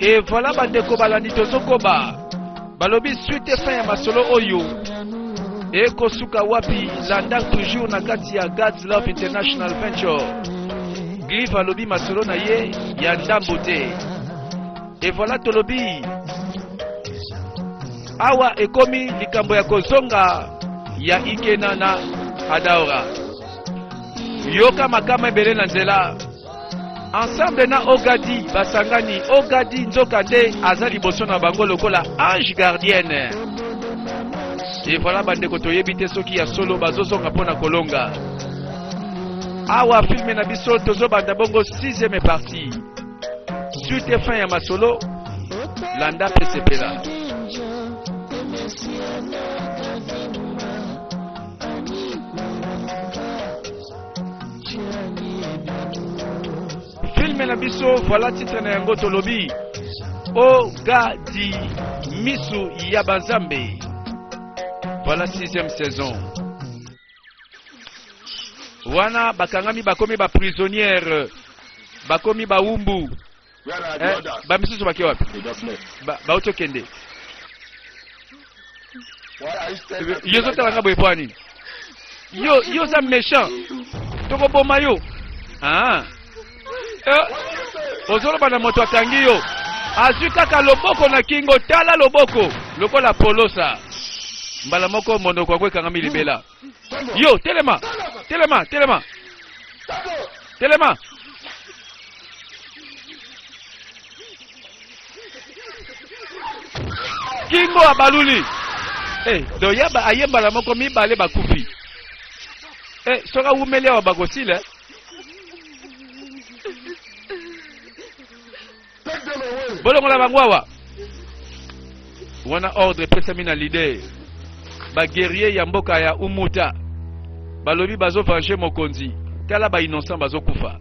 Et voilà bandeko balandi tozokoba balobi suite fin ya masolo oyo ekosuka wapi landa toujours na kati ya God's Love International Venture. Glyph alobi masolo na ye ya ndambo te. Et voilà tolobi awa ekomi likambo ya kozonga ya Ikena na Adaora. Yoka makama ebele na nzela. Ensemble na Ogadi basangani Ogadi nzoka nde aza liboso na bango lokola ange gardienne. Et voilà bandeko toyebi te soki ya solo bazozonga mpona kolonga. Awa filme na biso tozobanda bongo 6e partie. Suite fin ya masolo landa pesepela. Filme na biso voilà titre na yango tolobi Ogadi Misu ya Banzambe. Voilà 6e saison. Wana bakangami bakomi ba prisonnière bakomi ba umbu. Ba misusu baki wapi? Ba otokende. Yozo talanga boepwani. Yo za méchant. Toko boma yo. Ah. Ozolo bana moto akangi yo. Azwi kaka loboko na kingo tala loboko. Lokola polosa. Mbala moko mondo kwa kangami libela. Yo, telema. Kingo abaluli. Doyaba ayemba la moko mibale bakufi. Soka umele wa bagosile. Bolongo la bangwawa. Wana ordre pesa mina leader. Ba guerrier ya mboka ya Umuta. Balobi bazo venger mokonzi. Kala ba innocent bazo kufa.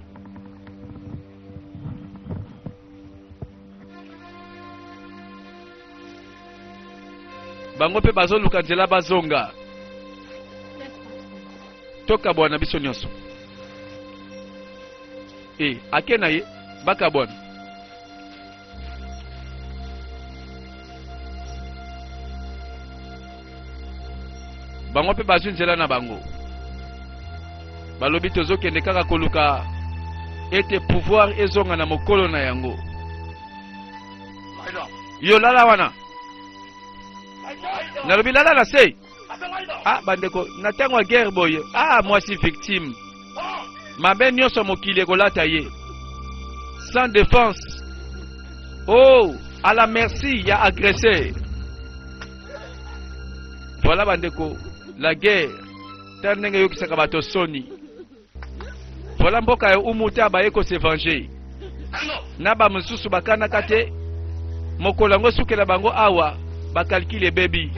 Bango pe bazo luka nzela bazonga. Toka bwana biso nyonso. Akena ye baka bwana. Bango pe bazu nzela na bango. Balobi tozokende kaka koluka ete pouvoir ezonga na mokolo na yango. Yo lala wana. Nalobi lala na sei. Bandeko natango guerre boye. Moi si victime. Mabe nyonso mokili kolata ye. Sans défense. À la merci ya agressé. Voilà bandeko. La guerre. Ternenge yokisaka bato soni. Voilà mboka ya Umuta bayeko se venger. Naba mususu bakana kate. Mokolango sukela bango awa. Bakalkile baby.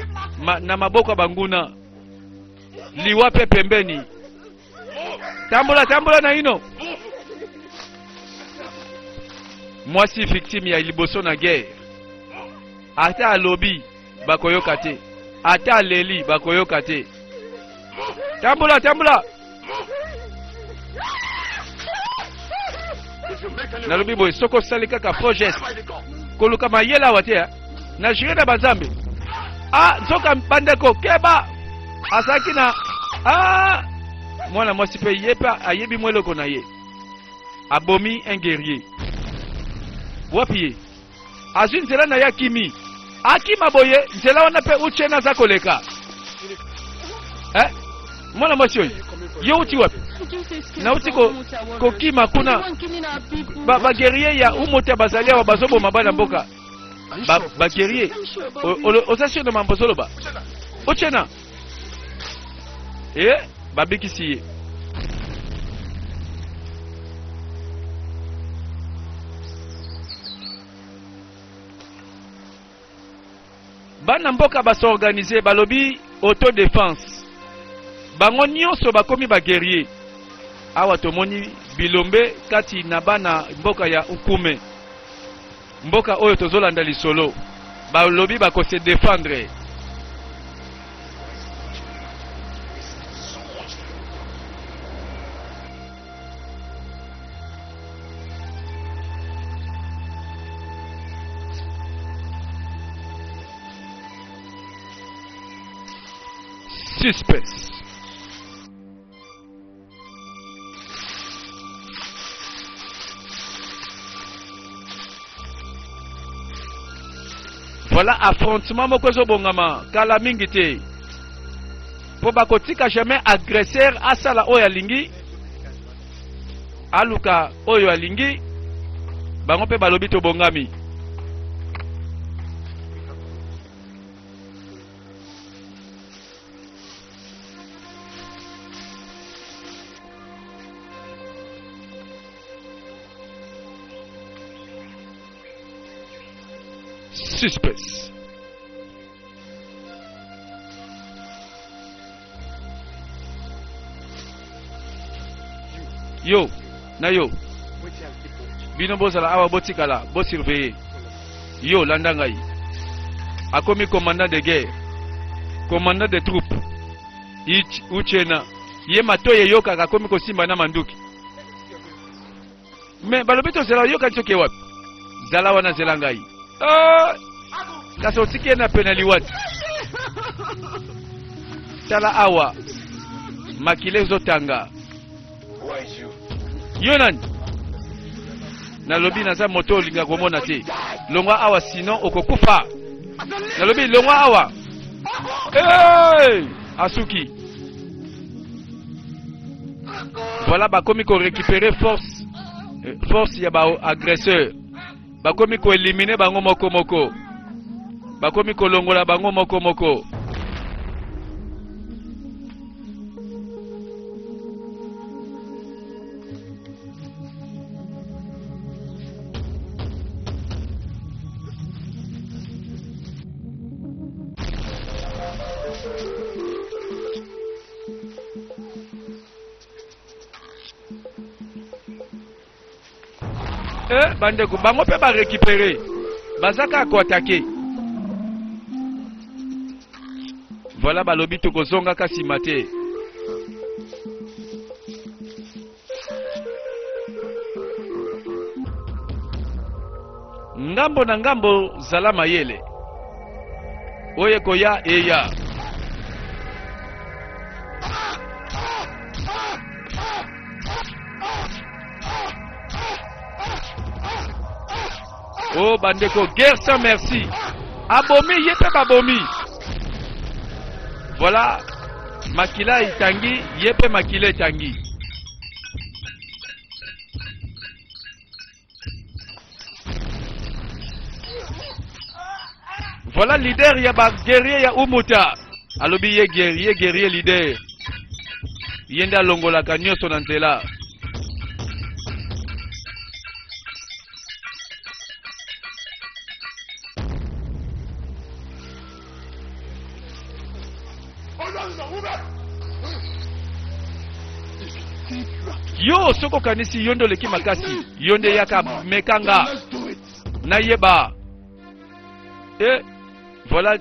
Na maboko banguna. Liwa pe pembeni. Tambola na ino. Moi si victime ya liboso na guerre. Ata alobi bakoyoka te. Ata leli bakoyoka te. Tambola. Nalobi boy soko salika ka projet. Koluka mayela watea. Na jire na Banzambe. Zoka bandeko keba. Asaki na mwana mwasi pe yepa ayebi mweloko na ye. Abomi un guerrier. Wapi ye? Azwi nzela na ya kimi. Akima boye nzela wana pe uchena za koleka. Mwana mwasi oyo. Yo uti wapi? Na uti ko kima kuna. Ba guerrier ya Umuta bazalia wa bazobo mabana mboka. Ba guerrier. Osasio na mambozolo ba. Uchena. Babikisi ye. Bana mboka baso organiser balobi autodéfense. Bango nyonso bakomi ba guerrier. Awa tomoni bilombe kati na bana mboka ya Ukume. Mboka oyo tozolanda lisolo. Balobi bako se défendre. Suspense. Voilà affrontement mokozo bongama kala mingi te. Po bakotika jamais agresseur asala oyo alingi aluka oyo alingi bango pe balobi to bongami. Suspense. Yo, na yo. Bino bozala awa botikala, bo surveiller. Yo, landangai. Akomi commandant de guerre. Commandant de troupes. Ich uchena. Ye matoye yoka akomi ko simba na manduki. Mais balobito zela yoka tsoke wapi? Zala wana zelangai. Kaso otiki na penali wati. Tala awa. Makile zotanga. Yo nani? Nalobi naza moto linga komona te. Longwa awa sinon okokufa. Nalobi longwa awa. Hey! Asuki. Voilà bakomi ko récupérer force ya ba agresseur. Bakomi ko éliminer bango moko moko. Bakomi ko longola bango moko moko. Bandeko bango pe ba récupérer bazaka ko attaquer. Voilà balobi to kozonga kasi mate. Ngambo na ngambo zala mayele. Oye koya eya. Oh bandeko, guerre sans merci. Abomi yepe babomi. Voilà, makila itangi yepe makile tangi. Voilà leader ya ba guerrier ya Umuta. Alobi ye guerrier leader. Yenda longola kanyoso na nzela. Yo soko kanisi yondo leki makasi yonde yaka mekanga na yeba. Voilà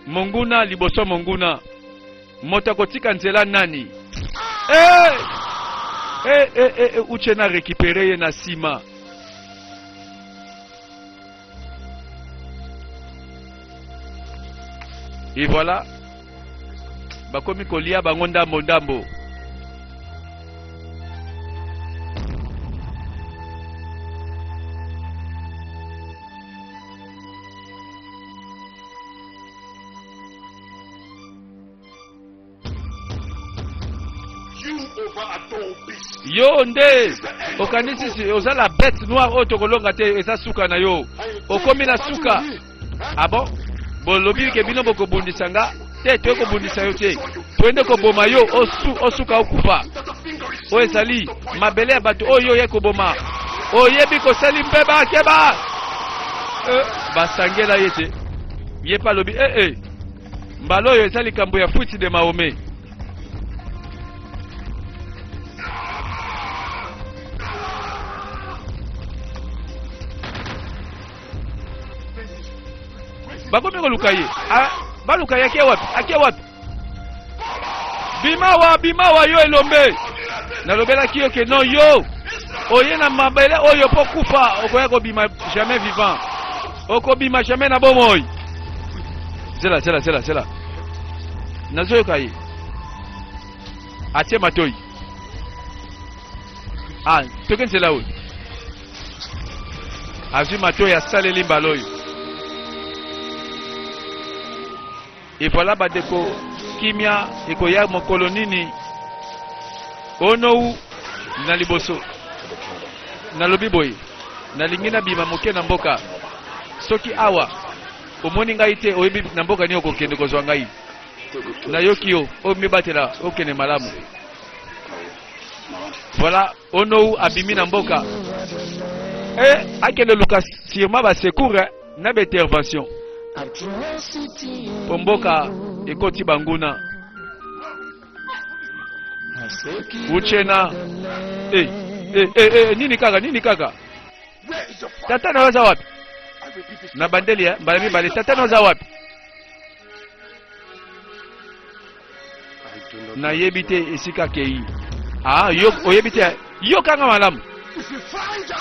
monguna liboso monguna moto kotika nzela nani. Uche na récupérer ye na sima. Et voilà bakomi kolia bango ndambo ndambo. Yo nde okanisi oza la bête noire otokolonga te eza suka na yo okomi na suka. Ah bon? Bolobi ke bino bokobundisanga te to kobundisa yo te twende koboma yo osuka okufa o ezali mabele ya bato oyo ye koboma oyebi kosali mbeba keba basangela ye te ye pa lobi mbala oyo ezali likambo ya futi de Mahomet. Bakomi koluka ye. Baluka ye ake wapi? Bimawa yo elombe. Nalobela ki yo ke non yo. Oye na mabele oyo po kufa okoya ko bima jamais vivant. Oko bima jamais na bomoi. C'est là. nazoyoka ye atie matoi toke nzela oyo azwi matoi asaleli mbala oyo et voilà bandeko kimia ekoya mokolo nini onou na liboso nalobi boye nalingi nabima moke na mboka soki awa omoni ngai te oyebi na mboka nini okokende kozwa ngai nayoki yo oyo mibatela okende malamu. Voilà onou abimi na mboka akende luka sûrement basecours na baintervention po mboka ekoti banguna uchena nini kaka tata na waza wapi na bandeli mbala mibale tata na waza wapi na yebi te esika kei yo oyebi te yo kanga malamu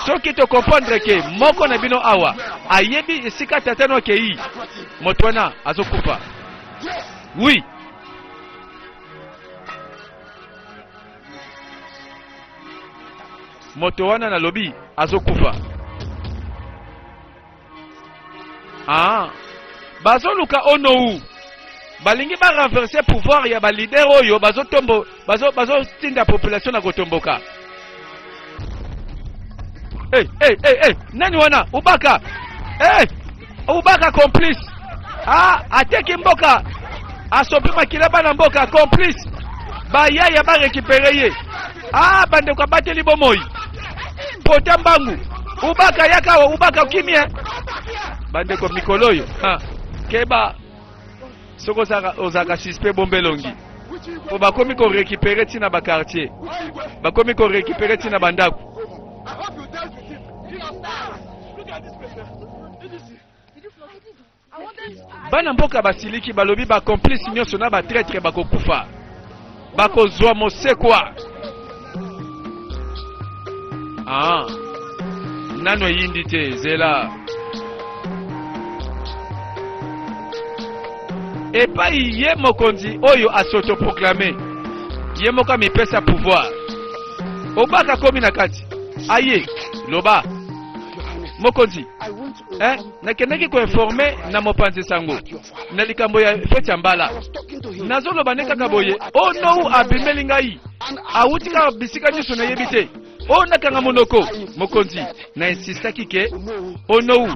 soki to comprendre ke moko na bino awa ayebi esika tata no kei moto wana azokufa. Oui, moto wana na lobi azokufa. Bazoluka onou balingi ba renverser pouvoir ya ba leader oyo bazo tinda population na kotomboka. Nani wana ubaka ubaka complice ateki mboka asopi makila bana mboka complice bayaya ba récupérer ye bandeko bateli bomoi pota mbangu ubaka yakawa ubaka kimia bandeko mikolo yo keba soko ozaka suspect bombelongi po bakomi ko récupérer tina ba quartier bakomi ko récupérer tina bandako. Bana mboka basiliki balobi ba complice nyonso na ba traître bakokufa bakozwa mosekwa. Nano yindi te zela epai ye mokonzi oyo asotoproclame ye moka mipesa pouvoir obaka komi na kati aye loba mokonzi nakendeki koinforme na mopanzi sango na likambo ya feti ya mbala nazoloba ne kaka boye onou abimeli ngai awuti kaka bisika nyonso nayebi te nakanga monoko mokonzi na insistaki ke onou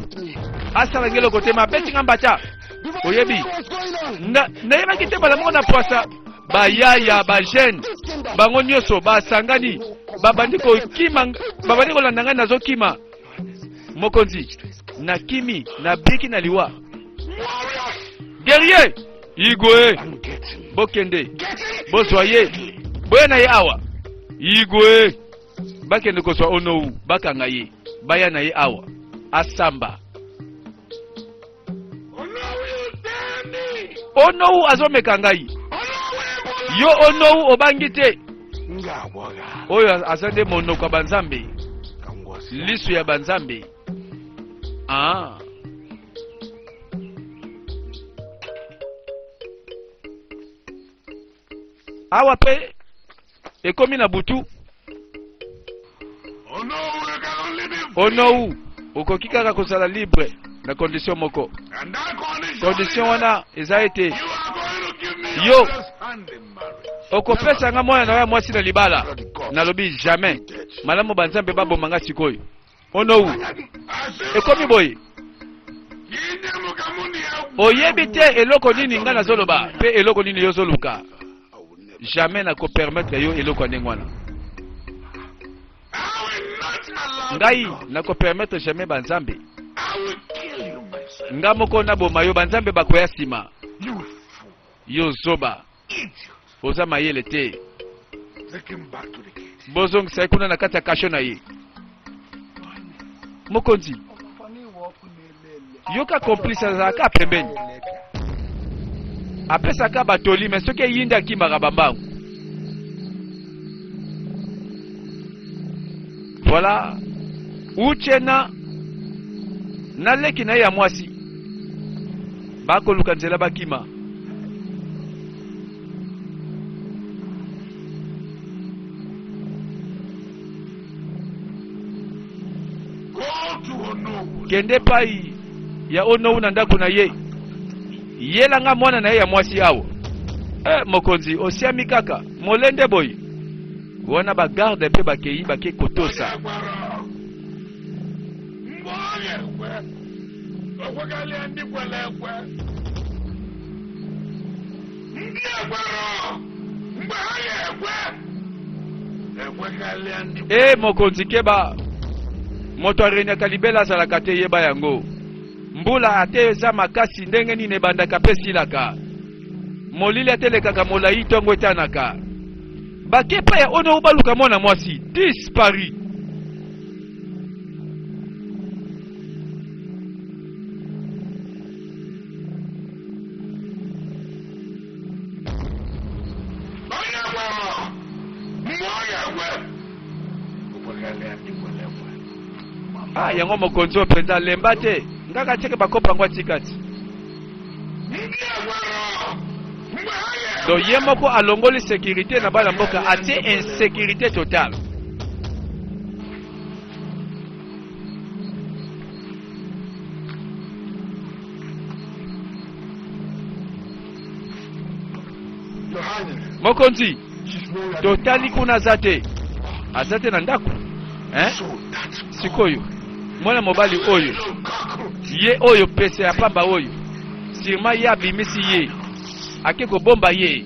asala ngeloko te mabeti nga mbata oyebi nayebaki te bala moko na poasa bayaya bajene bango nyonso basangani babandi kokima babandi kolanda ngai nazokima mokonzi na kimi na biki na liwa guerrier igwe bokende bozwa ye boye na ye awa igwe bakende kozwa onou bakanga ye baya na ye awa asamba onou azomeka ngai yo onou obangi te oyo azande monoko ya banzambe lisu ya banzambe. Awa pe ekomi na butu onou okoki kaka kozala libre na condition moko. Condition wana eza ete yo okopesa nga mwana na ya mwasi na libala nalobi jamais malamu banzambe babomanga sikoyo onou ekomi boye oyebi te eloko nini nga nazoloba pe eloko nini yo zoluka jamais na kopermettre yo eloko ndenge wana ngai na kopermettre jamais banzambe nga moko na boma yo banzambe bakoya sima yo zoba oza mayele te bozongisa kuna na kati ya kasho na ye mokonzi yoka complice azalaka pembeni apesaka batoli me soki eyindi akimaka bambangu. Voilà uchena na leki na ya mwasi bakoluka nzela bakima kende pai ya ono una ndako na ye yelanga mwana na ye ya mwasi awo mokonzi osiami kaka molende boy wana ba garde pe bakei bake kotosa mokonzi keba moto arenyaka libela azalaka te yeba yango mbula ate eza makasi ndenge nini ebandaka pe silaka molili atelekaka molai ntongo etanaka bakepa ya ono obaluka mwana mwasi dispari yango mokonzi oyo mpenza lemba te ngaka teke bakopa ngo atikati do ye moko alongoli sécurité na bana mboka atie insécurité totale mokonzi totali kuna azate na ndako sikoyo mwana mobali oyo ye oyo pese ya pamba oyo sirma ye abimisi ye ake kobomba ye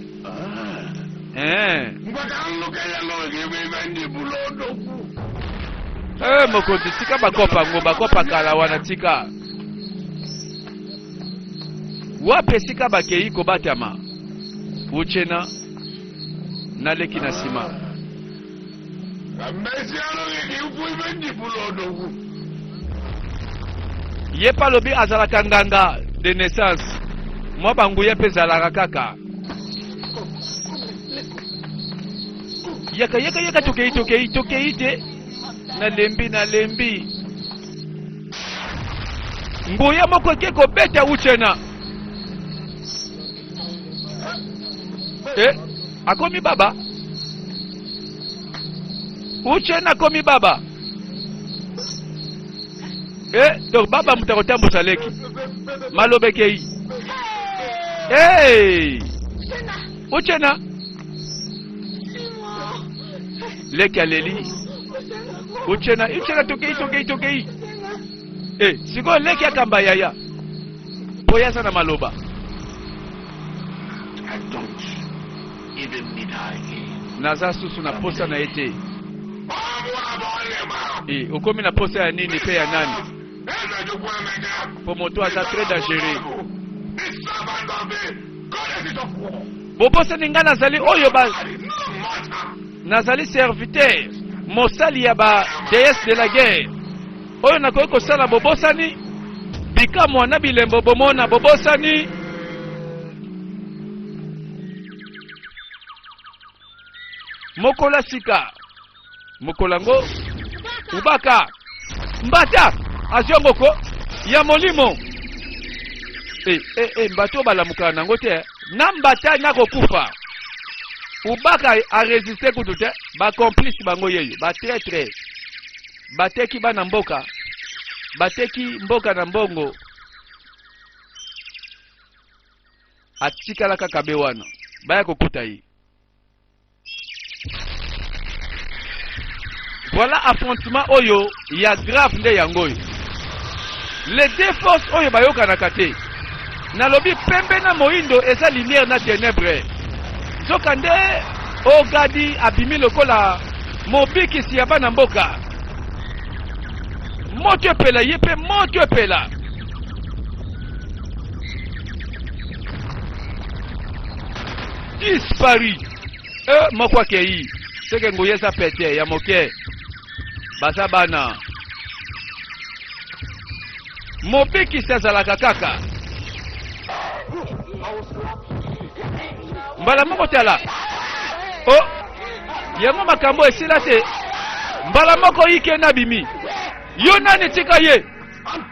mokonzi tika bakopa ngo bakopa kala wana tika wape sika bakei kobatama uchena naleki na sima ye palobi azalaka nganga de naissance mwa banguye mpe ezalaka kaka yaka tokei te nalembi nguya moko eke kobeta uchena akomi baba uchena akomi baba donc baba mutakotambusa leki malobekei uchena leki aleli uchena tokei sikoyo leki akamba yaya boya sana maloba naza susu na posa na ete okomi na posa ya nini pe ya nani po moto aza très dangereux boposa ninga nazali oyo nazali serviteur mosali ya ba déesse de la guerre oyo nakoki kosala bobosani bikamwa na bilembo bomona bobosani mokola sika mokolango ubaka mbata aziongoko ya molimo mbato balamuka nango te na mbata nakokufa ubaka aresiste kutu te bacomplice bango yeyo batraitre bateki bana mboka bateki mboka na mbongo atikala kaka be wana baya kokuta ye. Voilà affrontement oyo ya grave nde yangoyo. Les deux forces oyo bayoka na kate. Nalobi pembe na moindo eza lumière na ténèbre. Zoka nde ogadi abimi lokola mobikisi ya bana mboka. Moto epela yepe moto epela. Dispari. Mokwa kei. Seke nguye sa pete ya moke. Basa bana. Mobiki sazalaka kaka. Mbala moko tala. Oh. Yamo makambo esila te. Mbala moko ike na bimi. Yo nani tika ye.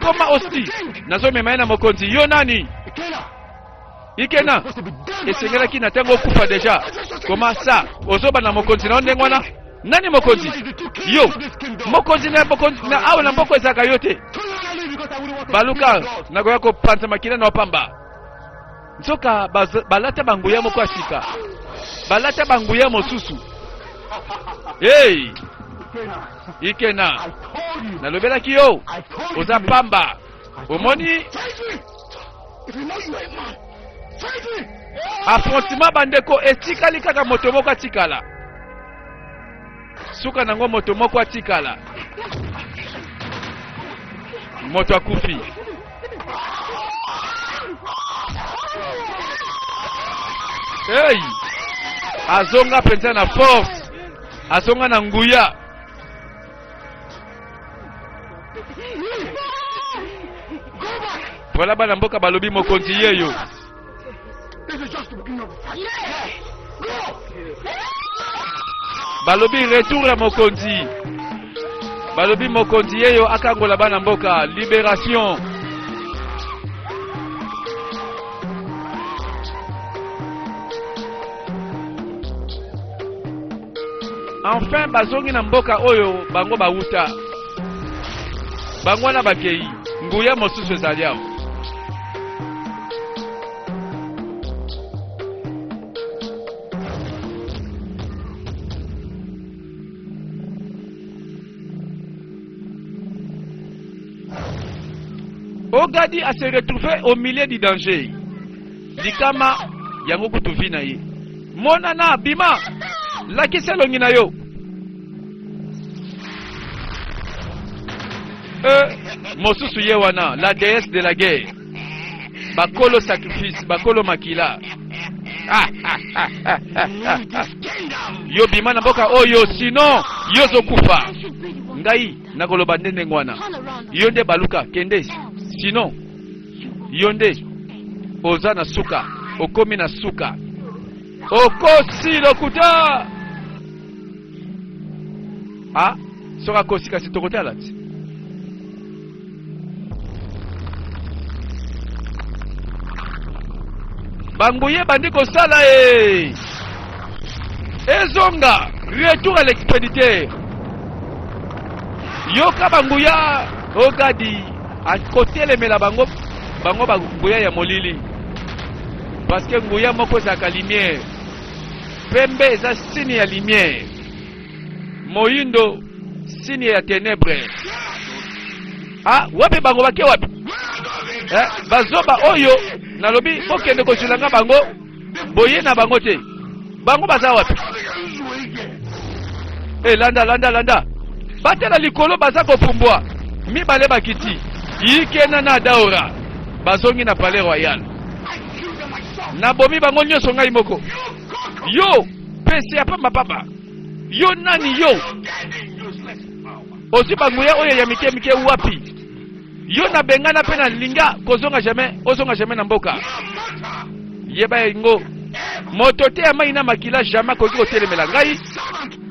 Koma osti. Nazo memaina mokonzi. Yo nani. Ikena. Esengela ki na tango kufa deja. Koma sa. Ozoba na mokonzi na onde ngwana. Nani mokonzi? Yo. Mokonzi na awe na mboko ezaka yote. baluka nakoya kopanza makila na opamba nzoka balata banguya moko asika balata banguya mosusu hey ikena nalobelaki yo oza pamba omoni affrontement bandeko etikali kaka moto moko atikala suka nango moto moko atikala moto akufi hey azonga penza na force azonga na nguya voilà bana mboka balobi mokonzi yeyo balobi retour ya mokonzi balobi mokonzi yeyo akangola bana mboka libération enfin bazongi na mboka oyo bango bauta bango wana bakei nguya mosusu ezali awo Ogadi a se retrouvé au milieu du danger. Likama yango kutuvi na ye. Monana bima lakisa longi na yo. Mosusu ye wana la déesse de la guerre. Bakolo sacrifice, bakolo makila. Yo bima na boka oyo sino yo zokufa. Ngai nakoloba ndenge ngwana. Yo nde baluka kende. Sinon, yonde oza na suka, okomi na suka, okosi lokuta. Ah, soka kosi kasi tokota lati. Banguye bandiko sala ezonga, retour à l'expéditeur. Yoka banguya, Ogadi. À côté les mela bango banguya ya molili parce que nguya moko zaka lumière pembe eza signe ya lumière moyindo signe ya ténèbres ah wapi bango bake wapi bazoba oyo nalobi bokende kozulanga bango boye na bango te bango baza wapi landa batela likolo baza kopumbwa mibale bakiti Ikena na Adaora bazongi na Palais Royal na bomi bango nyonso ngai moko yo pese ya papa yo nani yo osi banguya oyo ya mike wapi yo na bengana pe na linga kozonga jamais na mboka yeba ngo moto te ya mai na makila jamais koki kotelemela ngai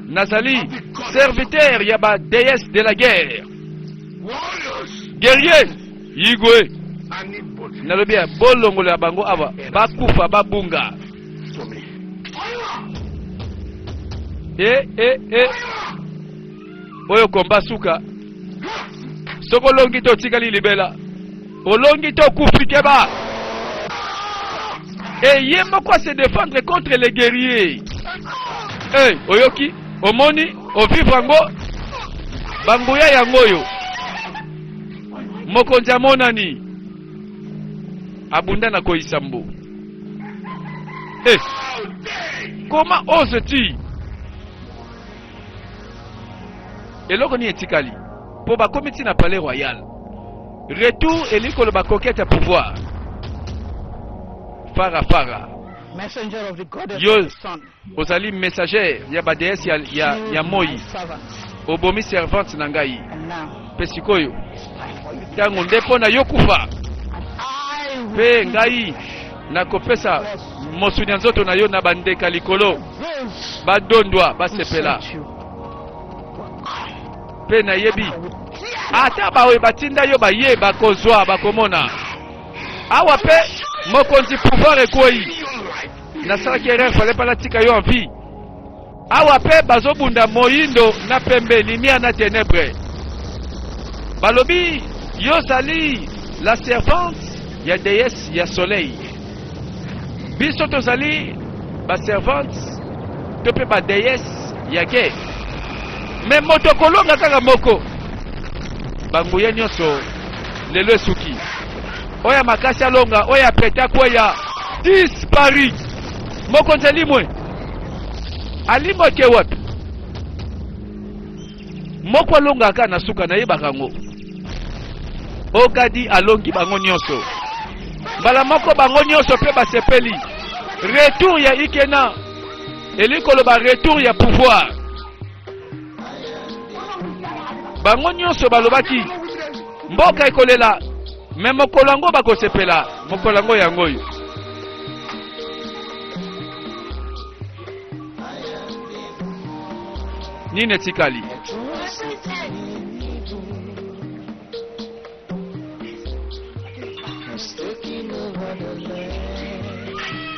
nazali serviteur ya ba déesse de la guerre guerrier yigwe nalobi ya bolongolo ya bango aba bakufa babunga oyo komba suka soko longi to tikali libela olongi to kufike ba ye moko se défendre contre les guerriers oyoki omoni ovivre yango banguya yango oyo mokonzi amonani abunda na koisambo comment oses-tu eloko ni etikali po bakomiti na Palais Royal retour elikolo bakoquete ya pouvoir fara messenger of the goddess yo of the sun ozali messager ya ba déesse ya moi obomi servante na ngai pe sikoyo tango nde mpona yo kufa mpe ngai nakopesa mosuni ya nzoto na yo na bandeka likolo badondwa basepela mpe nayebi ata baoyo batinda yo baye bakozwa bakomona awa mpe mokonzi pouvoir ekweyi nasalaki erreur fale mpa natika yo en vie awa mpe bazobunda moyindo na pembe lumière na ténèbre balobi Yo zali la servante ya déesse ya soleil. Biso tozali ba servante to pe ba déesse ya guerre. Mais moto kolonga kaka moko. Banguye nyonso lelo esuki. Oya makasi alonga, oya peta kweya dispari. Moko nzeli mwe. Alimo ke wapi? Moko alonga kaka na suka na yebaka ngo. Ogadi alongi bango nyonso. Bala moko bango nyonso pe basepeli. Retour ya Ikena. Elikolo ba retour ya pouvoir. Bango nyonso balobaki mboka ekolela me mokolo yango bakosepela mokolo yango yango oyo. Nini etikali?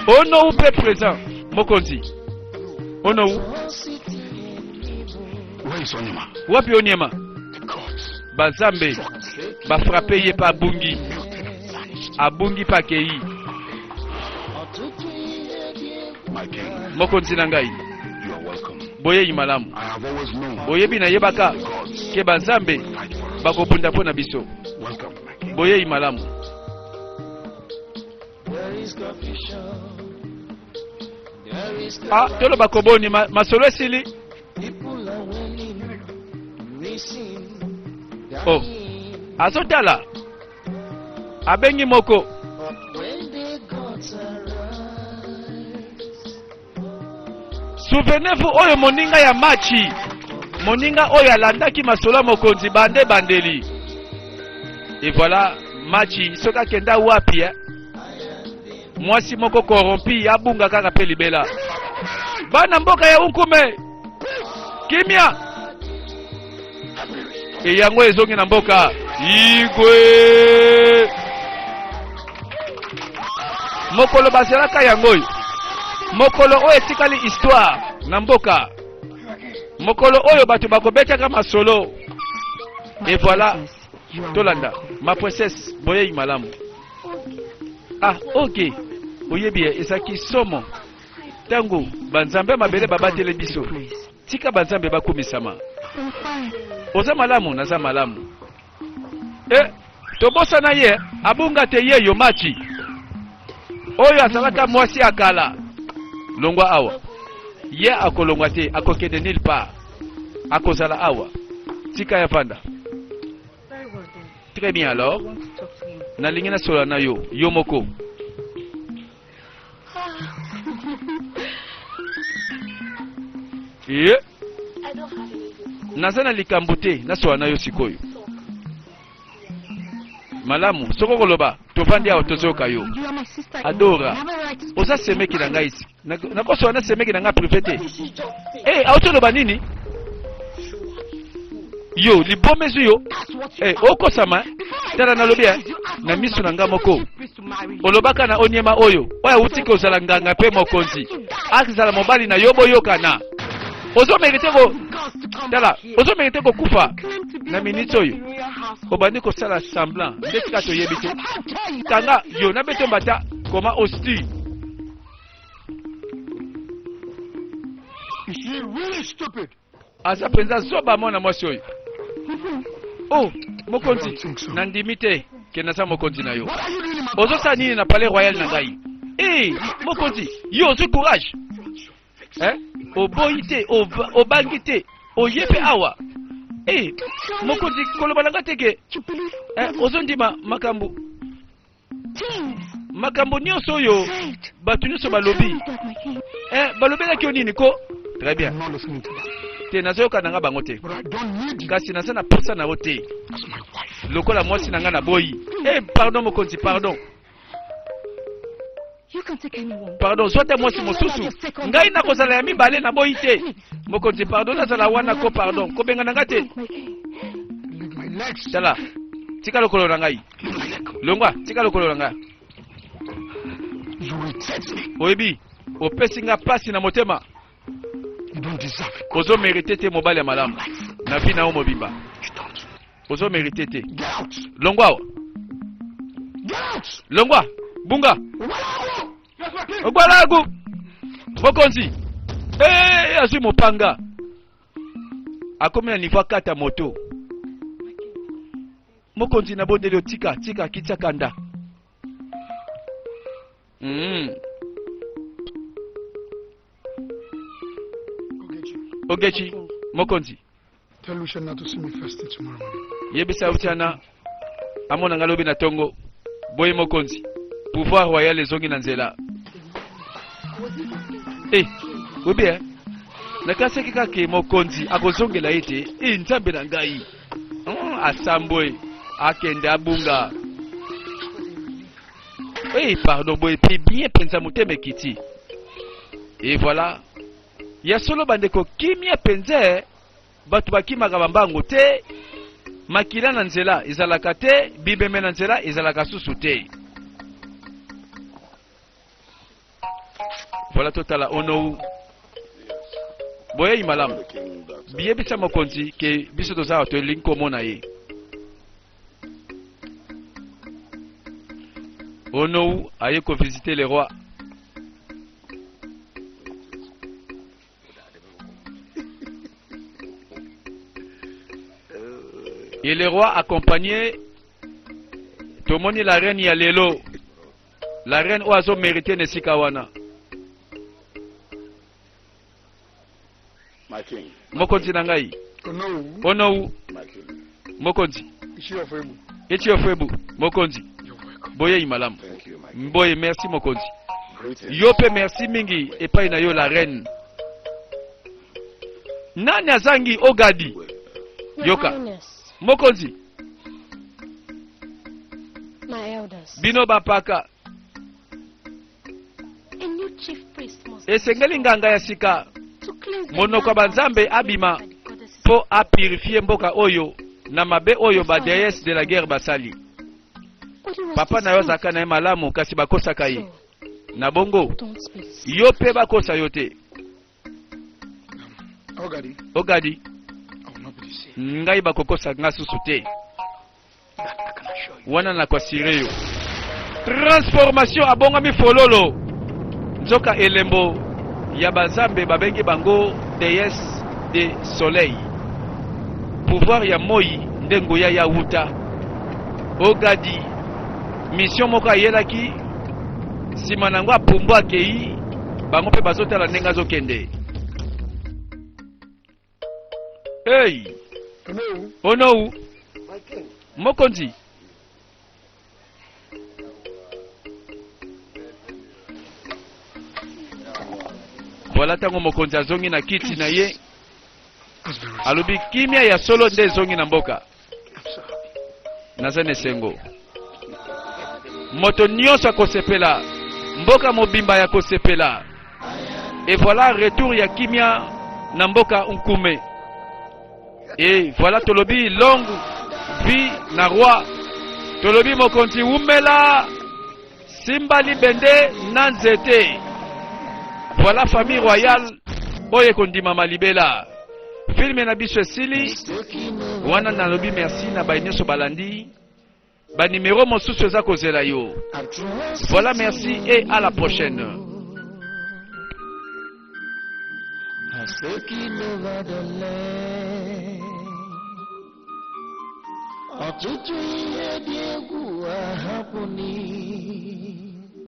Ono upe présent mokonzi. Ono u? Wapi Onyema? Bazambe ba frappé ye pa bungi. Abungi pa kei. Mokonzi nangai. Boye imalamu. Boye bina yebaka ke bazambe bakobunda pona biso. Boye imalamu. Ah, tolo bakoboni masolo esili. Oh, azotala abengi moko. Souvenez-vous oyo moninga ya machi. Moninga oyo alandaki masolo mokonzi bande bandeli. Et voilà, machi soka kenda wapi eh? Mwasi moko korompi abunga kaka pe libela. Bana mboka ya unkume. Kimia. E yango ezongi na mboka. Igwe. Mokolo baselaka yango. Mokolo oyo etikali histoire na mboka. Mokolo oyo batu bakobetaka masolo. Et voilà. Tolanda. Ma princesse boye imalamu. Ah, ok. Oyebi ezaki somo. Tango banzambe mabele babatele biso. Tika banzambe bakumisama. Oza malamu naza malamu. Tobosa na ye abunga te ye yo machi. Oyo asalaka mwasi akala. Longwa awa. Ye akolongwa te akokende nil pa. Akozala awa. Tika ya panda. Très bien alors. Na lingina sola na yo, yo moko. Eh? Nazana likambute na sola na yo sikoyo. Malamu, soko koloba, tovandi ya otozoka yo. Adora. Oza semeki na ngai isi. Nako sola na semeki na nga privete. Autoloba nini? Yo, libomezu yo. Oko sama. Tala na lobia na misu na nga moko. Olobaka na Onyema oyo. Oya utike ozala nganga pe mokonzi. Akizala mobali na yobo yokana. Ozo merite ko. Tala, ozo merite ko kufa. Na minute oyo. Obandi ko sala semblant. Ndeka to yebite. Tanga yo na beto mbata koma hosti. Is she really stupid? Asa penza zoba mona mwasi oyo. Oh, mokonzi, nandimite kenasa mokonzi na yo. Ozo sa nini na palais royal na ngai. Mokonzi, yo ozo courage. Oboyite, obangite, oyepe awa. Mokonzi koloba nanga teke. Ozo ndima makambo. Makambo nyonso oyo batu nyonso balobi. Balobi na kyo nini ko? Très bien. Te nazoyoka nanga bango te. Kasi naza na posa na ote. Lokola mwasi nanga na boyi. Pardon mokonzi, pardon. Pardon, zote mwasi mosusu. Ngai na kozala ya mibale na boyi te. Mokonzi, pardon, nazala wana ko pardon. Ko benga nanga te. Tala. Tika lokolo na ngai. Longwa, tika lokolo na ngai. Oyebi, opesi nga pasi na motema. Ozo merite te mobali ya malamu. Na vina o mobimba. ozo mérité te. Get out. Longwa. Get out. Longwa. Bunga. Yes, my king. Ogbalagu. Mokonzi. Azui mopanga. Akomi na niveau 4 ya moto. Mokonzi na bondeli tika kitya kanda. Ogechi. Mokonzi. Tell Lucian not to see me first thing tomorrow morning. Yebisa utiana. Amona ngalobi na tongo. Boye mokonzi. Pouvoir royal ezongi na nzela. Webia. Nakaseki kake mokonzi akozongela ete nzambe na ngai. Asambwe akende abunga. Pardon, boye pe bien pensa muteme kiti. Et voilà. Ya solo bandeko kimia penze batu bakimaka bambango te. Makila na nzela ezalaka te, bibeme na nzela ezalaka susu te. Voilà totala onou. Boye imalamu. Biye bisa mokonzi ke biso toza to linko mona ye. Onou aye ko visiter les rois. Et les rois accompagnés tomoni la reine ya lelo. La reine oazo mérité nesikawana. Mokonzi nangai. Onou. Mokonzi. Ichi ofebu. Mokonzi. Boye imalamu. Mboye merci mokonzi. Yope merci mingi epai na yo la reine. Nani azangi ogadi? Yoka. Mokonzi. My elders. Bino bapaka. A new chief priest must Esengeli nganga ya sika. monoko ya banzambe abima po apurifie mboka oyo na mabe oyo ba déesse de la guerre basali. Papa na yo zaka na malamu kasi bakosaka ye. Na bongo yo pe bakosa yo te. Ogadi ngai bakokosa nga susu te. Wana na kwa sireyo transformation abongami fololo nzoka elembo ya bazambe babengi bango déesse de soleil. Pouvoir ya moi ndengo ya wuta. Ogadi mission moko ayelaki sima nango apumbu akei bango pe bazotala ndenga zokende. Hey Onou mokonzi. Voilà tango mokonzi azongi na kiti na ye. Alobi kimia ya solo nde zongi na mboka. Nazane sengo. Moto nyonso akosepela. Mboka mobimba ya kosepela. Et voilà retour ya kimia na mboka unkume. Et voilà tolobi longue vie na roi. Tolobi mokonzi umela simbali bende na nzete. Voilà famille royale oye kondima malibela. Filme na biso esili wana nalobi merci na bainyeso balandi ba numéro mosusu eza kozela yo. Voilà merci et à la prochaine. Ọtụtụ ihe dị egwu ahapụni